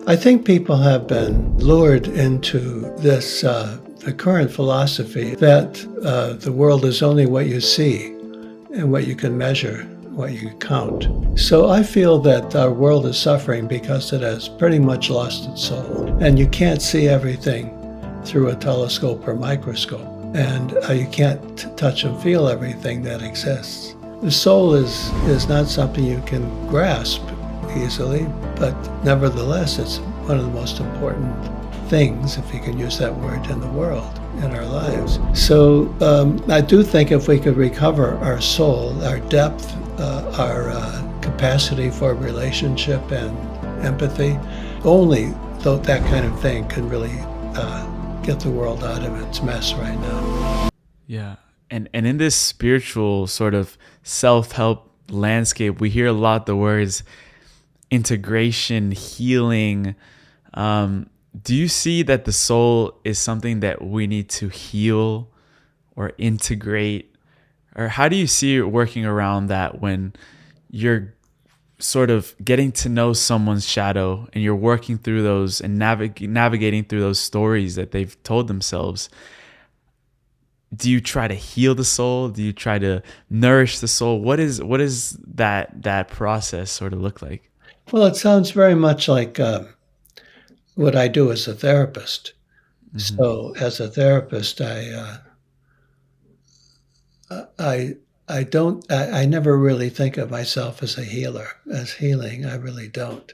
I think people have been lured into this, the current philosophy that the world is only what you see and what you can measure, what you can count. So I feel that our world is suffering because it has pretty much lost its soul. And you can't see everything through a telescope or microscope. And you can't touch and feel everything that exists. The soul is not something you can grasp easily, but nevertheless, it's one of the most important things, if you can use that word, in the world, in our lives. So I do think if we could recover our soul, our depth, our capacity for relationship and empathy, only that kind of thing can really get the world out of its mess right now. Yeah. And in this spiritual sort of self-help landscape, we hear a lot the words integration, healing. Do you see that the soul is something that we need to heal or integrate? Or how do you see it working around that when you're sort of getting to know someone's shadow and you're working through those and navigating through those stories that they've told themselves? Do you try to heal the soul? Do you try to nourish the soul? What is that process sort of look like? Well, it sounds very much like what I do as a therapist. Mm-hmm. So, as a therapist, I never really think of myself as a healer, as healing. I really don't.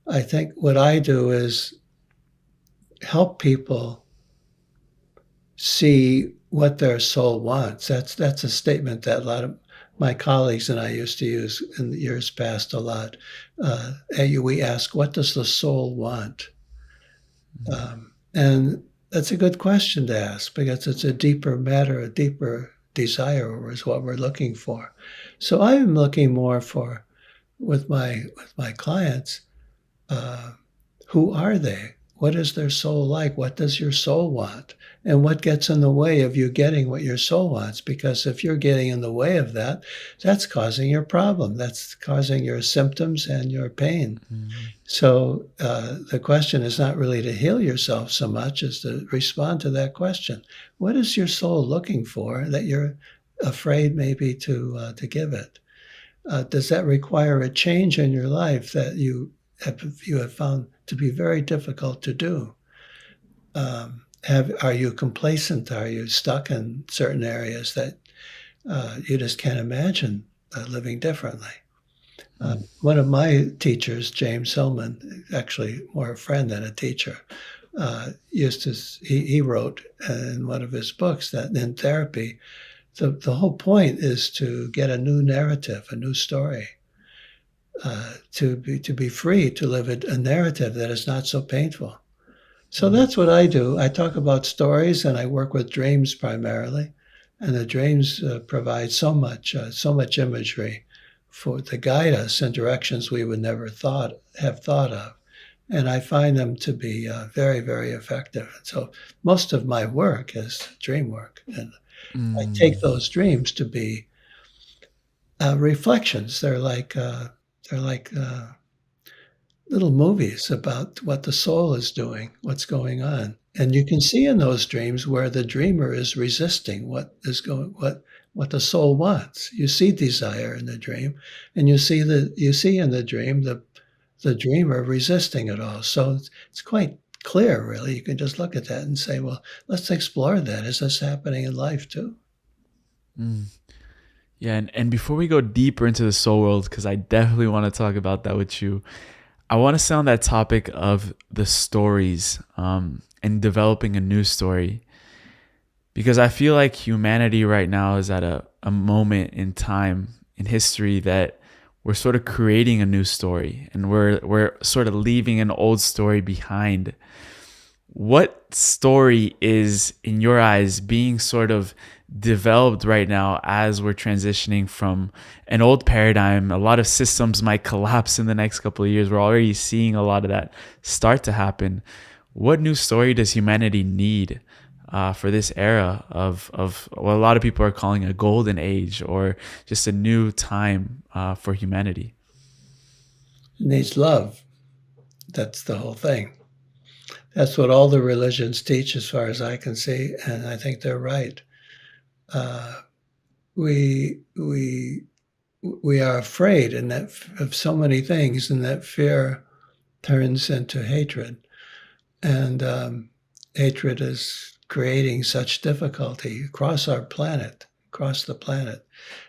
I think what I do is help people see what their soul wants. That's a statement that a lot of my colleagues and I used to use in the years past a lot. We ask, what does the soul want? And that's a good question to ask because it's a deeper matter, a deeper desire is what we're looking for. So I'm looking more for, with my clients, who are they? What is their soul like? What does your soul want? And what gets in the way of you getting what your soul wants? Because if you're getting in the way of that, that's causing your problem. That's causing your symptoms and your pain. Mm-hmm. So the question is not really to heal yourself so much as to respond to that question. What is your soul looking for that you're afraid maybe to give it? Does that require a change in your life that you have found to be very difficult to do? Are you complacent? Are you stuck in certain areas that you just can't imagine living differently? One of my teachers, James Hillman, actually more a friend than a teacher, he wrote in one of his books that in therapy, the whole point is to get a new narrative, a new story. To be free to live a narrative that is not so painful. So that's what I do. I talk about stories and I work with dreams primarily. And the dreams provide so much imagery to guide us in directions we would never have thought of. And I find them to be very, very effective. So most of my work is dream work. And I take those dreams to be reflections. They're like little movies about what the soul is doing, what's going on. And you can see in those dreams where the dreamer is resisting what the soul wants. You see desire in the dream, and you see in the dream the dreamer resisting it all. So it's quite clear, really. You can just look at that and say, well, let's explore that. Is this happening in life too? Yeah, and before we go deeper into the soul world, because I definitely want to talk about that with you, I want to stay on that topic of the stories and developing a new story. Because I feel like humanity right now is at a moment in time in history that we're sort of creating a new story and we're sort of leaving an old story behind. What story is, in your eyes, being sort of developed right now as we're transitioning from an old paradigm? A lot of systems might collapse in the next couple of years. We're already seeing a lot of that start to happen. What new story does humanity need for this era of what a lot of people are calling a golden age, or just a new time for humanity? It needs love. That's the whole thing. That's what all the religions teach, as far as I can see, and I think they're right. Uh, we we we are afraid in that of so many things, and that fear turns into hatred, and hatred is creating such difficulty across our planet, across the planet,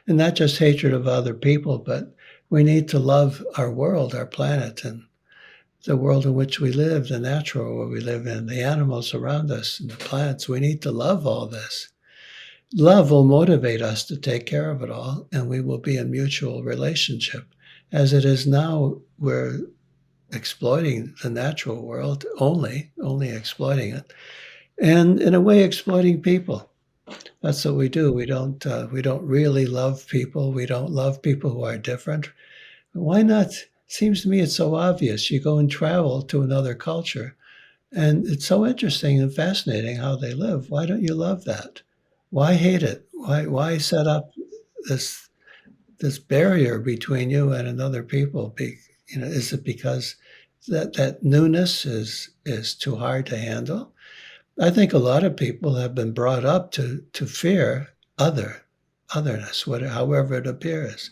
and not just hatred of other people, but we need to love our world, our planet, and the world in which we live, the natural world we live in, the animals around us, and the plants. We need to love all this. Love will motivate us to take care of it all, and we will be in mutual relationship. As it is now, we're exploiting the natural world, only exploiting it, and in a way exploiting people. That's what we do. We don't really love people. We don't love people who are different. Why not? Seems to me it's so obvious. You go and travel to another culture, and it's so interesting and fascinating how they live. Why don't you love that? Why hate it? Why set up this this barrier between you and another people? Is it because that newness is too hard to handle? I think a lot of people have been brought up to fear otherness, however it appears.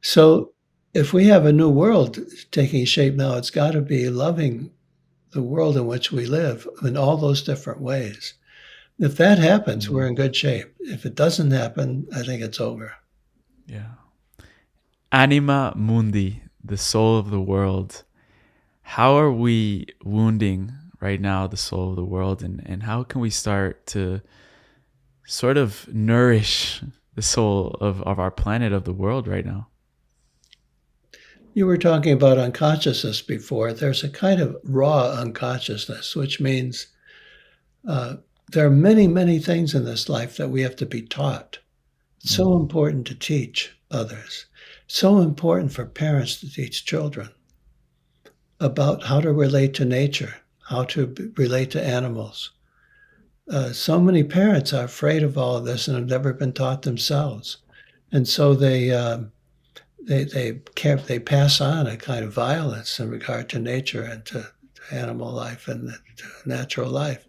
So if we have a new world taking shape now, it's got to be loving the world in which we live in all those different ways. If that happens, we're in good shape. If it doesn't happen, I think it's over. Yeah. Anima mundi, the soul of the world. How are we wounding right now the soul of the world, and how can we start to sort of nourish the soul of our planet, of the world right now? You were talking about unconsciousness before. There's a kind of raw unconsciousness, which means there are many, many things in this life that we have to be taught. It's so important to teach others. So important for parents to teach children about how to relate to nature, how to relate to animals. So many parents are afraid of all of this and have never been taught themselves. And so they pass on a kind of violence in regard to nature and to animal life and to natural life.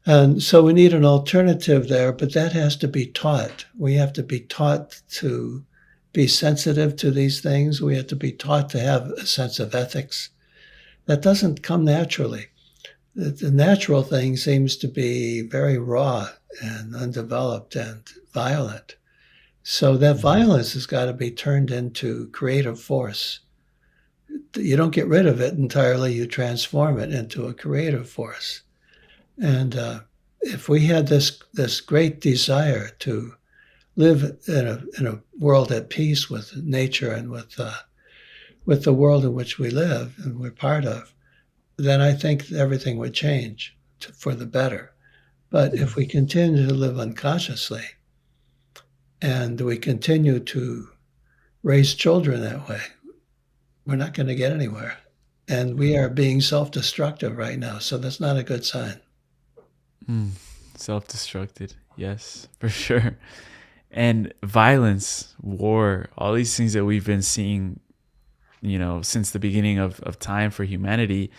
And so we need an alternative there, but that has to be taught. We have to be taught to be sensitive to these things. We have to be taught to have a sense of ethics. That doesn't come naturally. The natural thing seems to be very raw and undeveloped and violent. So that violence has got to be turned into creative force. You don't get rid of it entirely, you transform it into a creative force. And if we had this great desire to live in a world at peace with nature and with the world in which we live and we're part of, then I think everything would change for the better. But if we continue to live unconsciously and we continue to raise children that way, we're not going to get anywhere. And we are being self-destructive right now, so that's not a good sign. Self-destructed, yes, for sure. And violence, war, all these things that we've been seeing, since the beginning of time for humanity,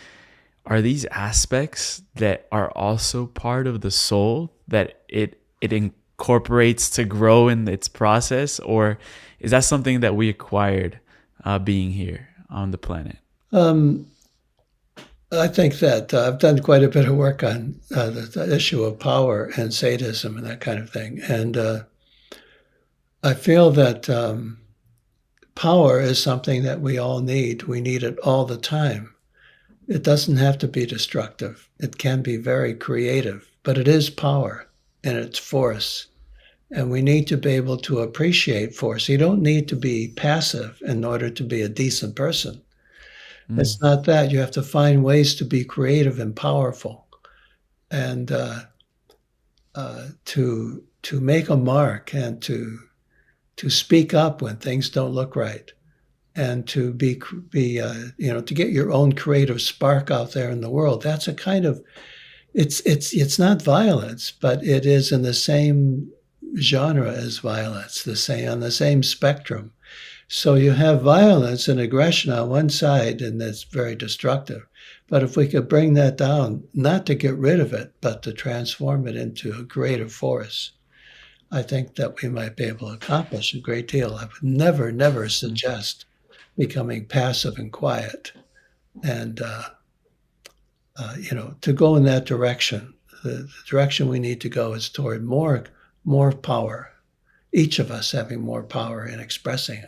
are these aspects that are also part of the soul that it incorporates to grow in its process? Or is that something that we acquired being here on the planet? I think that I've done quite a bit of work on the issue of power and sadism and that kind of thing. And I feel that power is something that we all need. We need it all the time. It doesn't have to be destructive. It can be very creative, but it is power and it's force. And we need to be able to appreciate force. You don't need to be passive in order to be a decent person. It's not that. You have to find ways to be creative and powerful and to make a mark and to speak up when things don't look right and to to get your own creative spark out there in the world. That's a kind of, it's not violence, but it is in the same genre as violence, on the same spectrum. So you have violence and aggression on one side, and that's very destructive. But if we could bring that down, not to get rid of it, but to transform it into a greater force, I think that we might be able to accomplish a great deal. I would never suggest becoming passive and quiet, and to go in that direction. The direction we need to go is toward more power. Each of us having more power in expressing it.